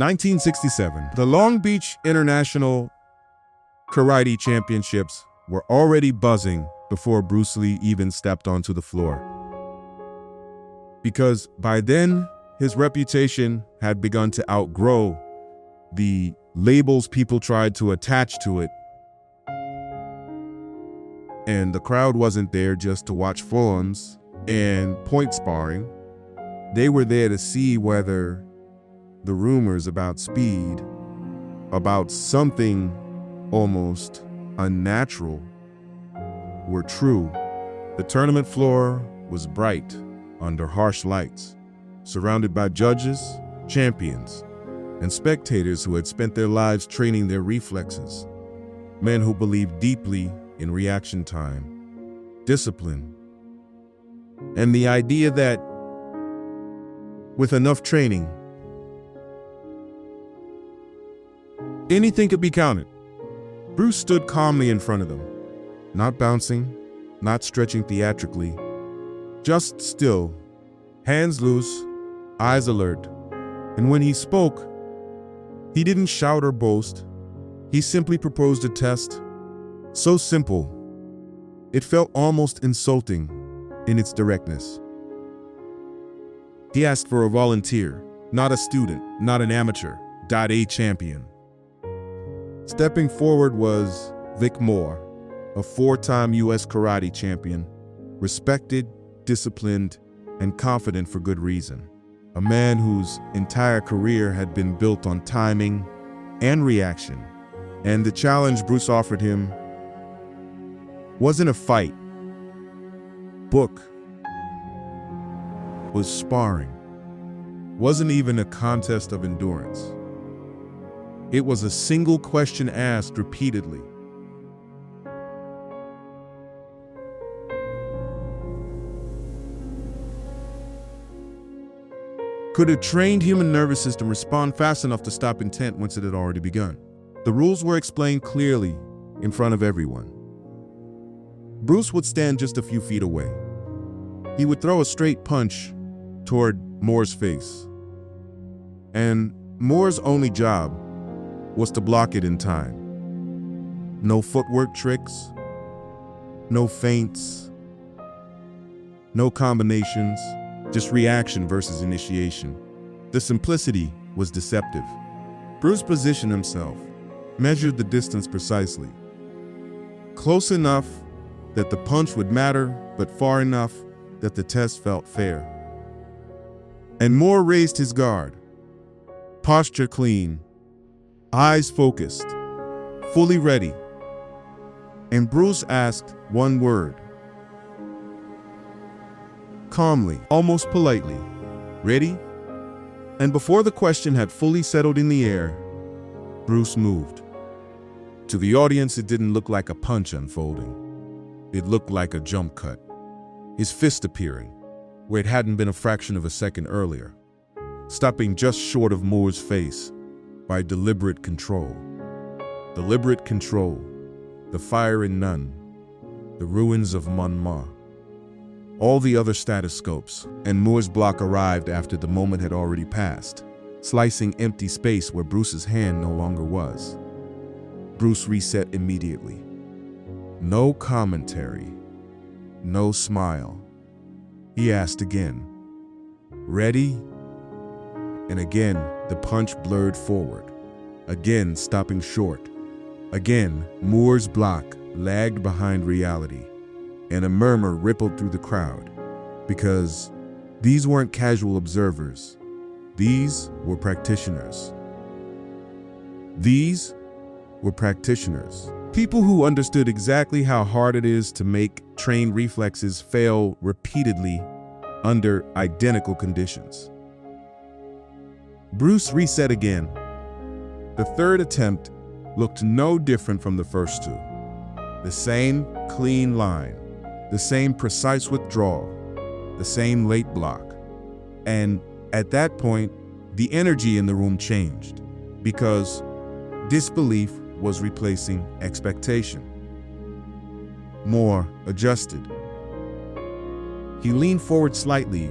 1967. The Long Beach International Karate Championships were already buzzing before Bruce Lee even stepped onto the floor. Because by then, his reputation had begun to outgrow the labels people tried to attach to it. And the crowd wasn't there just to watch forms and point sparring. They were there to see whether the rumors about speed, about something almost unnatural, were true. The tournament floor was bright under harsh lights, surrounded by judges, champions, and spectators who had spent their lives training their reflexes. Men who believed deeply in reaction time, discipline, and the idea that with enough training, anything could be counted. Bruce stood calmly in front of them, not bouncing, not stretching theatrically, just still, hands loose, eyes alert. And when he spoke, he didn't shout or boast. He simply proposed a test. So simple, it felt almost insulting in its directness. He asked for a volunteer, not a student, not an amateur, a champion. Stepping forward was Vic Moore, a 4-time U.S. karate champion, respected, disciplined, and confident for good reason. A man whose entire career had been built on timing and reaction. And the challenge Bruce offered him wasn't a fight. Book was sparring. Wasn't even a contest of endurance. It was a single question asked repeatedly. Could a trained human nervous system respond fast enough to stop intent once it had already begun? The rules were explained clearly in front of everyone. Bruce would stand just a few feet away. He would throw a straight punch toward Moore's face. And Moore's only job was to block it in time. No footwork tricks, no feints, no combinations, just reaction versus initiation. The simplicity was deceptive. Bruce positioned himself, measured the distance precisely. Close enough that the punch would matter, but far enough that the test felt fair. And Moore raised his guard, posture clean, eyes focused, fully ready. And Bruce asked one word, calmly, almost politely, "Ready?" And before the question had fully settled in the air, Bruce moved. To the audience, it didn't look like a punch unfolding. It looked like a jump cut, his fist appearing where it hadn't been a fraction of a second earlier, stopping just short of Moore's face by deliberate control. Deliberate control, the fire in none, the ruins of Monmouth. All the other stethoscopes, and Moore's block arrived after the moment had already passed, slicing empty space where Bruce's hand no longer was. Bruce reset immediately. No commentary, no smile. He asked again, "Ready?" And again, the punch blurred forward, again stopping short. Again, Moore's block lagged behind reality, and a murmur rippled through the crowd, because these weren't casual observers. These were practitioners. These were practitioners. People who understood exactly how hard it is to make trained reflexes fail repeatedly under identical conditions. Bruce reset again. The third attempt looked no different from the first two. The same clean line, the same precise withdrawal, the same late block. And at that point, the energy in the room changed, because disbelief was replacing expectation. Moore adjusted. He leaned forward slightly.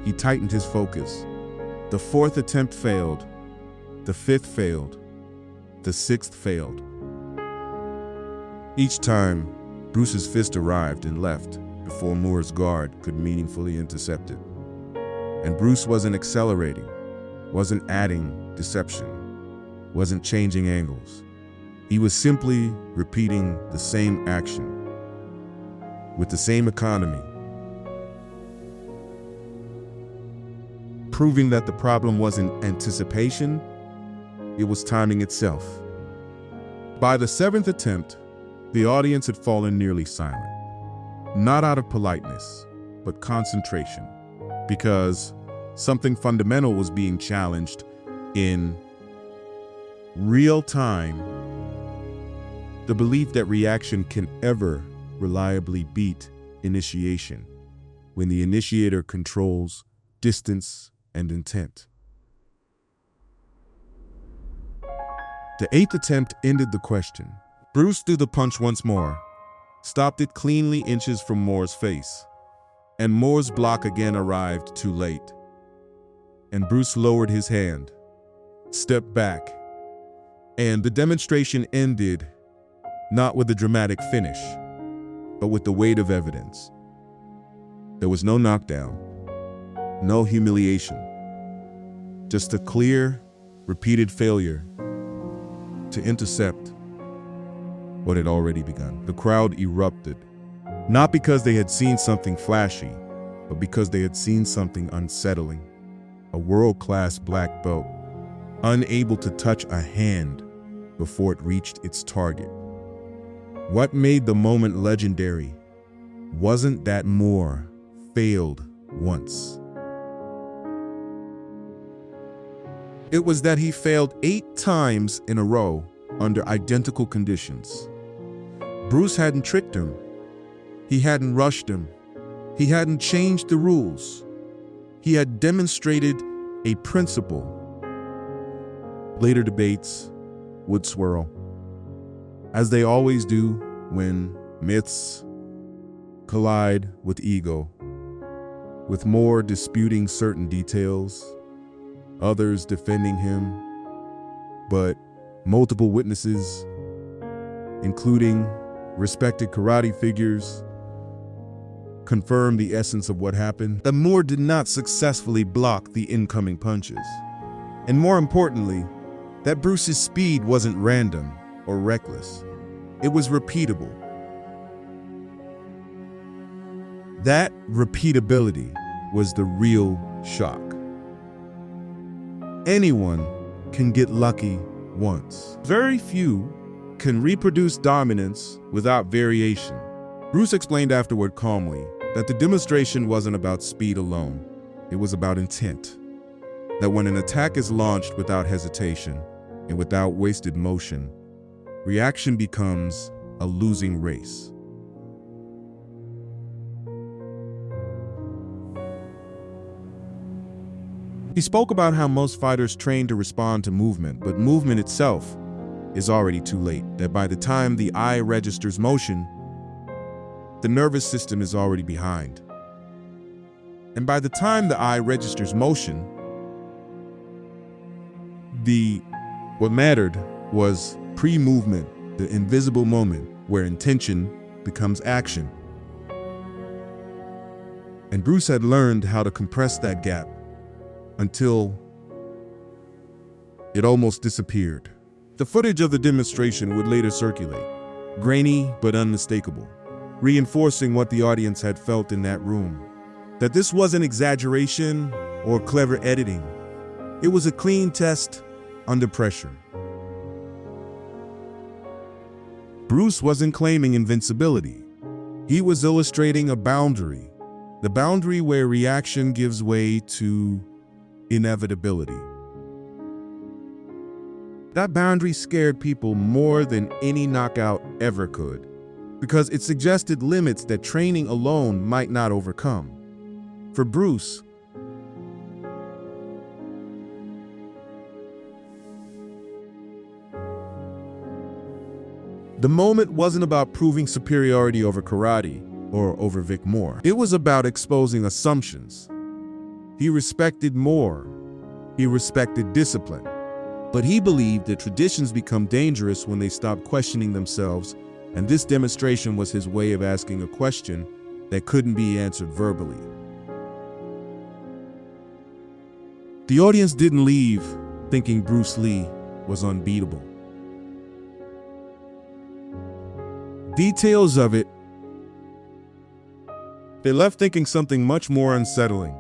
He tightened his focus. The fourth attempt failed, The fifth failed. The sixth failed. Each time, Bruce's fist arrived and left before Moore's guard could meaningfully intercept it. And Bruce wasn't accelerating, wasn't adding deception, wasn't changing angles. He was simply repeating the same action with the same economy, proving that the problem wasn't anticipation, it was timing itself. By the seventh attempt, the audience had fallen nearly silent. Not out of politeness, but concentration, because something fundamental was being challenged in real time. The belief that reaction can ever reliably beat initiation when the initiator controls distance and intent. The eighth attempt ended the question. Bruce threw the punch once more, stopped it cleanly inches from Moore's face, and Moore's block again arrived too late. And Bruce lowered his hand, stepped back, and the demonstration ended not with a dramatic finish, but with the weight of evidence. There was no knockdown, no humiliation, just a clear, repeated failure to intercept what had already begun. The crowd erupted, not because they had seen something flashy, but because they had seen something unsettling. A world-class black belt, unable to touch a hand before it reached its target. What made the moment legendary wasn't that Moore failed once. It was that he failed 8 times in a row under identical conditions. Bruce hadn't tricked him. He hadn't rushed him. He hadn't changed the rules. He had demonstrated a principle. Later debates would swirl, as they always do when myths collide with ego, with Moore disputing certain details, others defending him, but multiple witnesses, including respected karate figures, confirmed the essence of what happened, that Moore did not successfully block the incoming punches. And more importantly, that Bruce's speed wasn't random or reckless. It was repeatable. That repeatability was the real shock. Anyone can get lucky once. Very few can reproduce dominance without variation. Bruce explained afterward calmly that the demonstration wasn't about speed alone. It was about intent. That when an attack is launched without hesitation and without wasted motion, reaction becomes a losing race. He spoke about how most fighters train to respond to movement, but movement itself is already too late. That by the time the eye registers motion, the nervous system is already behind. And by the time the eye registers motion, what mattered was pre-movement, the invisible moment where intention becomes action. And Bruce had learned how to compress that gap until it almost disappeared. The footage of the demonstration would later circulate, grainy but unmistakable, reinforcing what the audience had felt in that room. That this wasn't exaggeration or clever editing. It was a clean test under pressure. Bruce wasn't claiming invincibility. He was illustrating a boundary, the boundary where reaction gives way to inevitability. That boundary scared people more than any knockout ever could, because it suggested limits that training alone might not overcome. For Bruce, the moment wasn't about proving superiority over karate or over Vic Moore. It was about exposing assumptions. He respected Moore. He respected discipline. But he believed that traditions become dangerous when they stop questioning themselves, and this demonstration was his way of asking a question that couldn't be answered verbally. The audience didn't leave thinking Bruce Lee was unbeatable. Details of it, they left thinking something much more unsettling,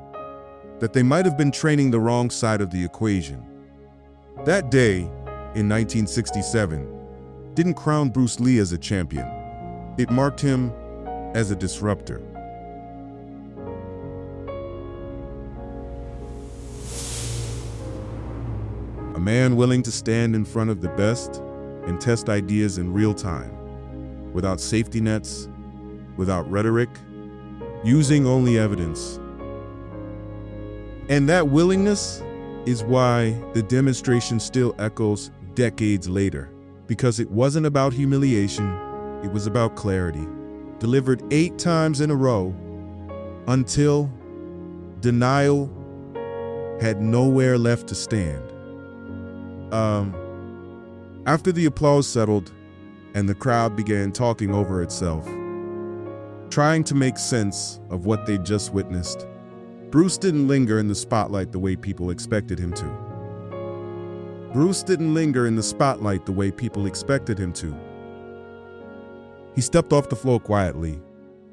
that they might have been training the wrong side of the equation. That day, in 1967, didn't crown Bruce Lee as a champion. It marked him as a disruptor. A man willing to stand in front of the best and test ideas in real time, without safety nets, without rhetoric, using only evidence. And that willingness is why the demonstration still echoes decades later, because it wasn't about humiliation, it was about clarity, delivered 8 times in a row until denial had nowhere left to stand. After the applause settled and the crowd began talking over itself, trying to make sense of what they'd just witnessed, Bruce didn't linger in the spotlight the way people expected him to. He stepped off the floor quietly,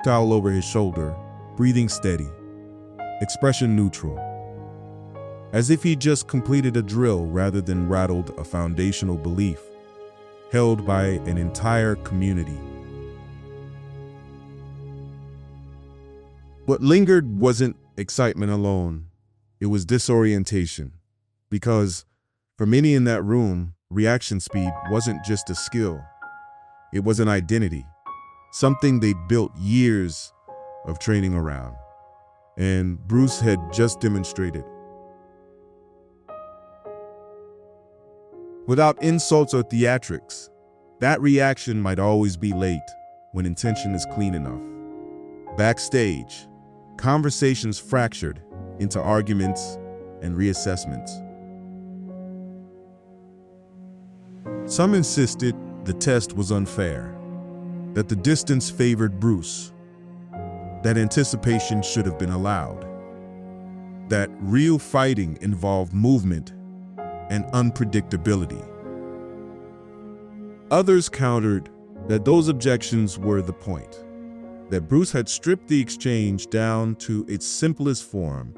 towel over his shoulder, breathing steady, expression neutral, as if he just completed a drill rather than rattled a foundational belief held by an entire community. What lingered wasn't excitement alone, it was disorientation, because for many in that room, reaction speed wasn't just a skill, it was an identity, something they'd built years of training around, and Bruce had just demonstrated. Without insults or theatrics, that reaction might always be late when intention is clean enough. Backstage, conversations fractured into arguments and reassessments. Some insisted the test was unfair, that the distance favored Bruce, that anticipation should have been allowed, that real fighting involved movement and unpredictability. Others countered that those objections were the point, that Bruce had stripped the exchange down to its simplest form,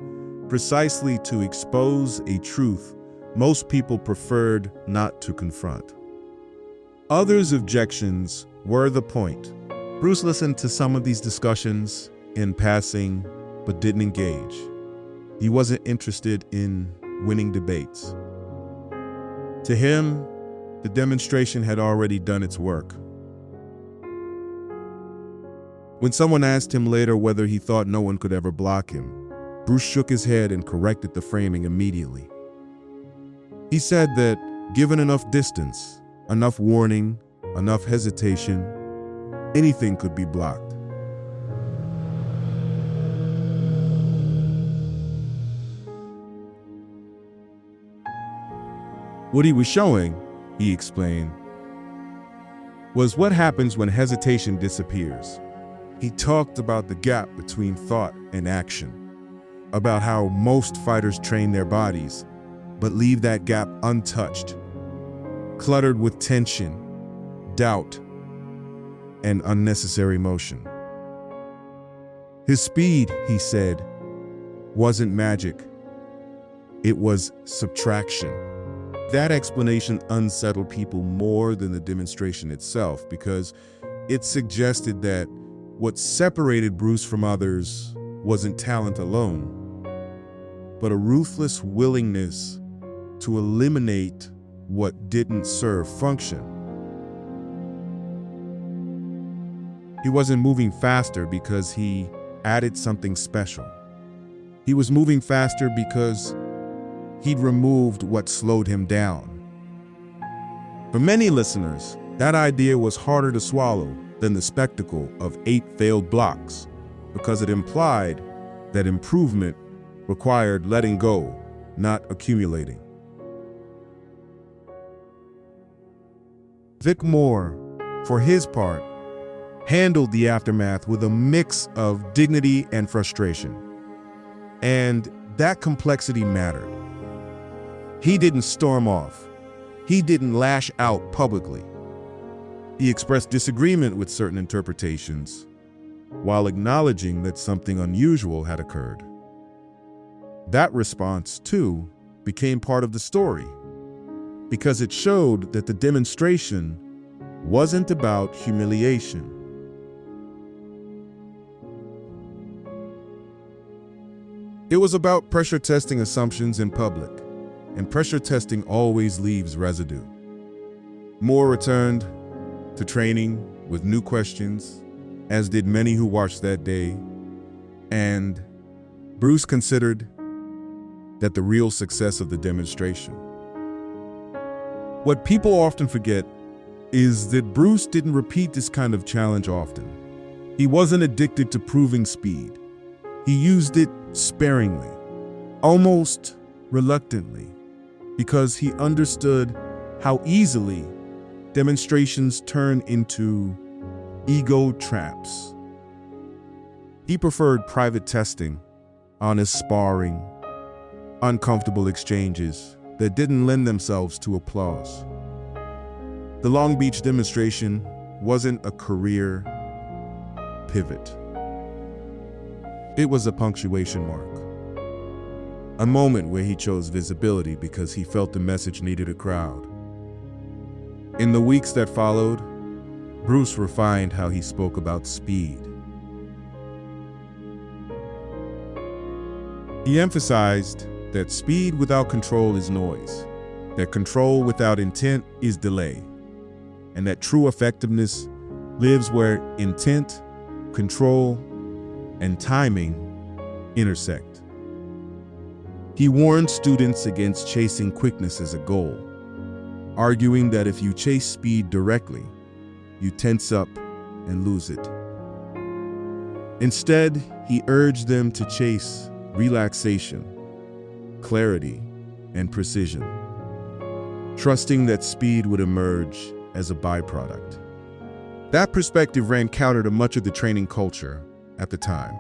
precisely to expose a truth most people preferred not to confront. Others' objections were the point. Bruce listened to some of these discussions in passing, but didn't engage. He wasn't interested in winning debates. To him, the demonstration had already done its work. When someone asked him later whether he thought no one could ever block him, Bruce shook his head and corrected the framing immediately. He said that given enough distance, enough warning, enough hesitation, anything could be blocked. What he was showing, he explained, was what happens when hesitation disappears. He talked about the gap between thought and action, about how most fighters train their bodies, but leave that gap untouched, cluttered with tension, doubt, and unnecessary motion. His speed, he said, wasn't magic. It was subtraction. That explanation unsettled people more than the demonstration itself, because it suggested that what separated Bruce from others wasn't talent alone, but a ruthless willingness to eliminate what didn't serve function. He wasn't moving faster because he added something special. He was moving faster because he'd removed what slowed him down. For many listeners, that idea was harder to swallow than the spectacle of 8 failed blocks, because it implied that improvement required letting go, not accumulating. Vic Moore, for his part, handled the aftermath with a mix of dignity and frustration. And that complexity mattered. He didn't storm off. He didn't lash out publicly. He expressed disagreement with certain interpretations, while acknowledging that something unusual had occurred. That response, too, became part of the story, because it showed that the demonstration wasn't about humiliation. It was about pressure testing assumptions in public, and pressure testing always leaves residue. Moore returned to training with new questions, as did many who watched that day, and Bruce considered that the real success of the demonstration. What people often forget is that Bruce didn't repeat this kind of challenge often. He wasn't addicted to proving speed. He used it sparingly, almost reluctantly, because he understood how easily demonstrations turn into ego traps. He preferred private testing, honest sparring, uncomfortable exchanges that didn't lend themselves to applause. The Long Beach demonstration wasn't a career pivot. It was a punctuation mark, a moment where he chose visibility because he felt the message needed a crowd. In the weeks that followed, Bruce refined how he spoke about speed. He emphasized that speed without control is noise, that control without intent is delay, and that true effectiveness lives where intent, control, and timing intersect. He warned students against chasing quickness as a goal, arguing that if you chase speed directly, you tense up and lose it. Instead, he urged them to chase relaxation, clarity, and precision, trusting that speed would emerge as a byproduct. That perspective ran counter to much of the training culture at the time,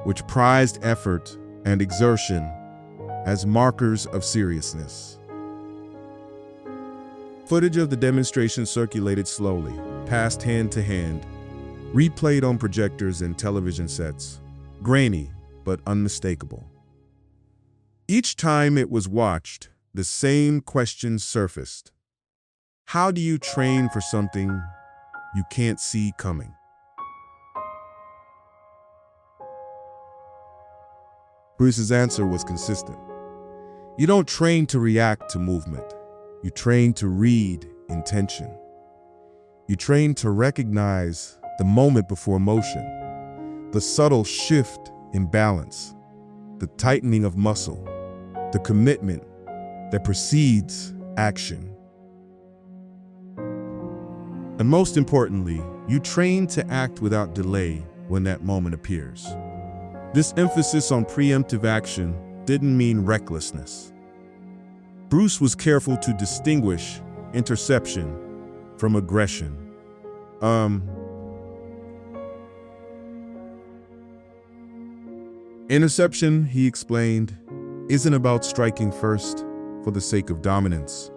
which prized effort and exertion as markers of seriousness. Footage of the demonstration circulated slowly, passed hand to hand, replayed on projectors and television sets, grainy but unmistakable. Each time it was watched, the same question surfaced. How do you train for something you can't see coming? Bruce's answer was consistent. You don't train to react to movement. You train to read intention. You train to recognize the moment before motion, the subtle shift in balance, the tightening of muscle, the commitment that precedes action. And most importantly, you train to act without delay when that moment appears. This emphasis on preemptive action didn't mean recklessness. Bruce was careful to distinguish interception from aggression. Interception, he explained, isn't about striking first for the sake of dominance.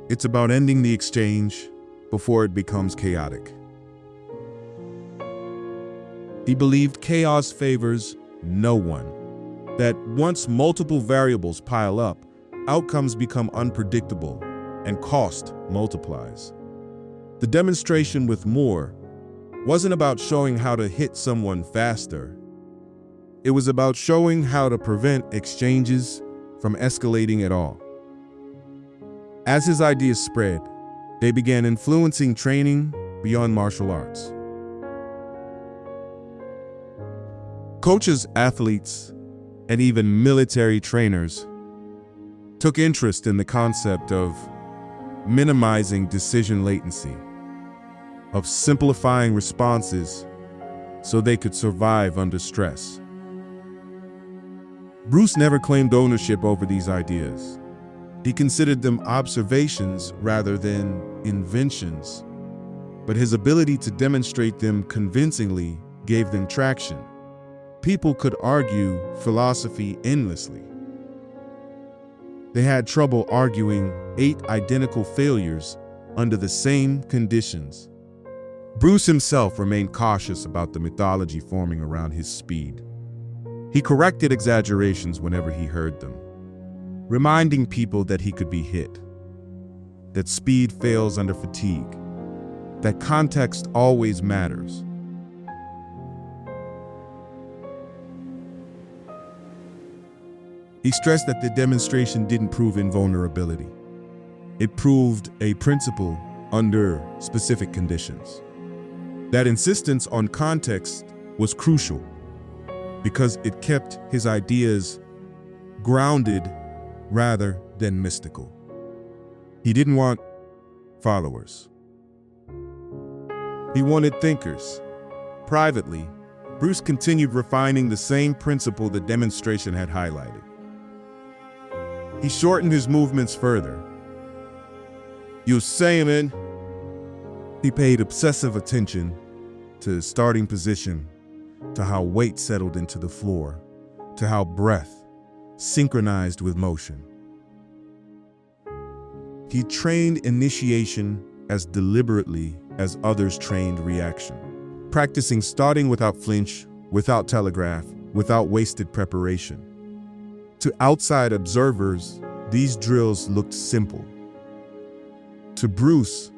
It's about ending the exchange before it becomes chaotic. He believed chaos favors no one, that once multiple variables pile up, outcomes become unpredictable and cost multiplies. The demonstration with Moore wasn't about showing how to hit someone faster. It was about showing how to prevent exchanges from escalating at all. As his ideas spread, they began influencing training beyond martial arts. Coaches, athletes, and even military trainers took interest in the concept of minimizing decision latency, of simplifying responses so they could survive under stress. Bruce never claimed ownership over these ideas. He considered them observations rather than inventions, but his ability to demonstrate them convincingly gave them traction. People could argue philosophy endlessly. They had trouble arguing 8 identical failures under the same conditions. Bruce himself remained cautious about the mythology forming around his speed. He corrected exaggerations whenever he heard them, reminding people that he could be hit, that speed fails under fatigue, that context always matters. He stressed that the demonstration didn't prove invulnerability. It proved a principle under specific conditions. That insistence on context was crucial because it kept his ideas grounded rather than mystical. He didn't want followers. He wanted thinkers. Privately, Bruce continued refining the same principle the demonstration had highlighted. He shortened his movements further. You saying, man? He paid obsessive attention to starting position, to how weight settled into the floor, to how breath synchronized with motion. He trained initiation as deliberately as others trained reaction, practicing starting without flinch, without telegraph, without wasted preparation. To outside observers, these drills looked simple. To Bruce,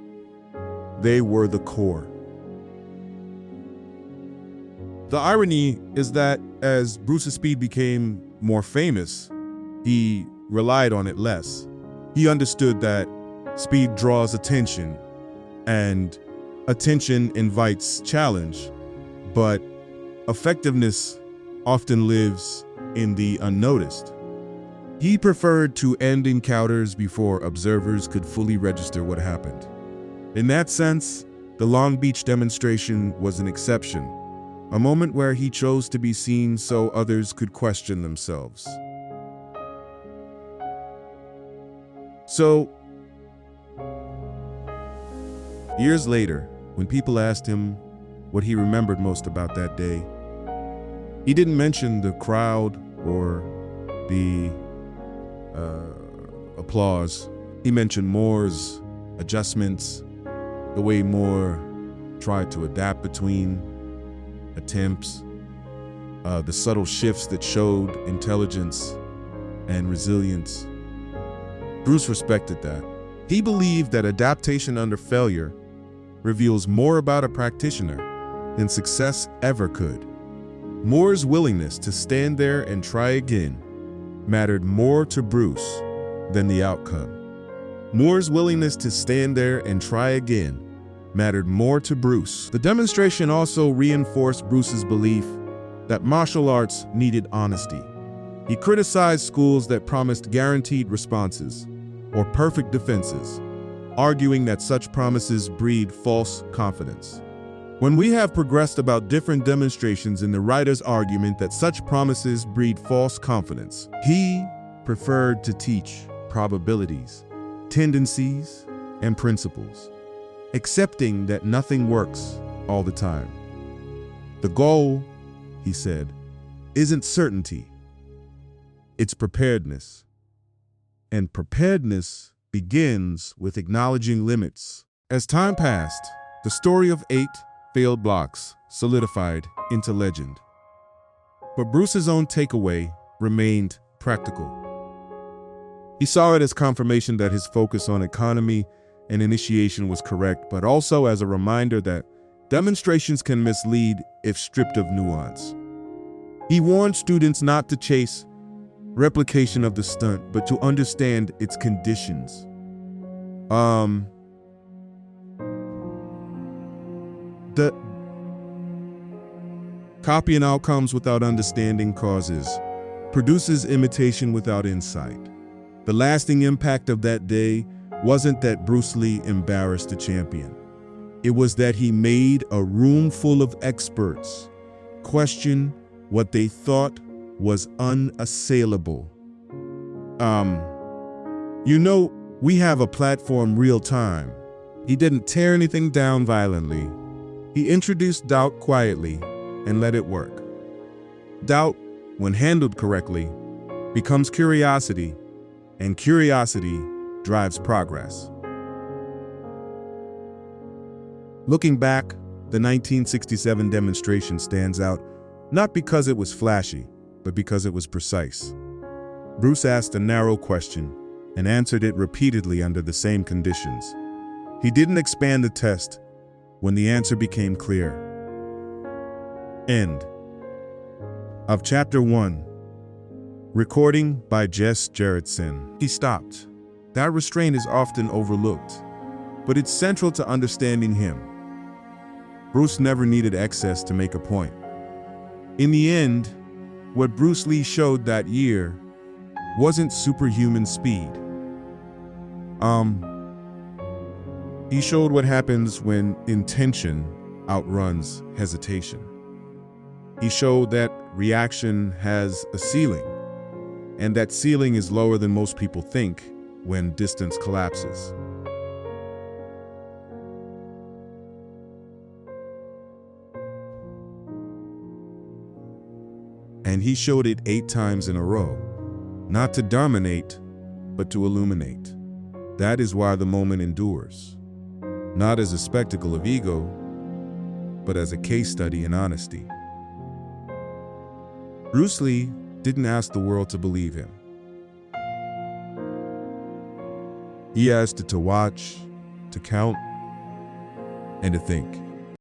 they were the core. The irony is that as Bruce's speed became more famous, he relied on it less. He understood that speed draws attention, and attention invites challenge, but effectiveness often lives in the unnoticed. He preferred to end encounters before observers could fully register what happened. In that sense, the Long Beach demonstration was an exception, a moment where he chose to be seen so others could question themselves. So, years later, when people asked him what he remembered most about that day, he didn't mention the crowd or the applause. He mentioned Moore's adjustments, the way Moore tried to adapt between attempts, the subtle shifts that showed intelligence and resilience. Bruce respected that. He believed that adaptation under failure reveals more about a practitioner than success ever could. Moore's willingness to stand there and try again mattered more to Bruce than the outcome. Moore's willingness to stand there and try again mattered more to Bruce. The demonstration also reinforced Bruce's belief that martial arts needed honesty. He criticized schools that promised guaranteed responses or perfect defenses, arguing that such promises breed false confidence. When we have progressed about different demonstrations in the writer's argument that such promises breed false confidence, he preferred to teach probabilities, tendencies, and principles, accepting that nothing works all the time. The goal, he said, isn't certainty, it's preparedness. And preparedness begins with acknowledging limits. As time passed, the story of 8 failed blocks solidified into legend. But Bruce's own takeaway remained practical. He saw it as confirmation that his focus on economy and initiation was correct, but also as a reminder that demonstrations can mislead if stripped of nuance. He warned students not to chase replication of the stunt, but to understand its conditions. The copying outcomes without understanding causes, produces imitation without insight. The lasting impact of that day wasn't that Bruce Lee embarrassed the champion. It was that he made a room full of experts question what they thought was unassailable. You know, we have a platform real time. He didn't tear anything down violently. He introduced doubt quietly and let it work. Doubt, when handled correctly, becomes curiosity, and curiosity drives progress. Looking back, the 1967 demonstration stands out not because it was flashy, but because it was precise. Bruce asked a narrow question and answered it repeatedly under the same conditions. He didn't expand the test when the answer became clear. End of Chapter 1. Recording by Jess Gerritsen. He stopped. That restraint is often overlooked, but it's central to understanding him. Bruce never needed excess to make a point. In the end, what Bruce Lee showed that year wasn't superhuman speed. He showed what happens when intention outruns hesitation. He showed that reaction has a ceiling, and that ceiling is lower than most people think when distance collapses. And he showed it 8 times in a row, not to dominate, but to illuminate. That is why the moment endures, not as a spectacle of ego, but as a case study in honesty. Bruce Lee didn't ask the world to believe him. He asked it to watch, to count, and to think.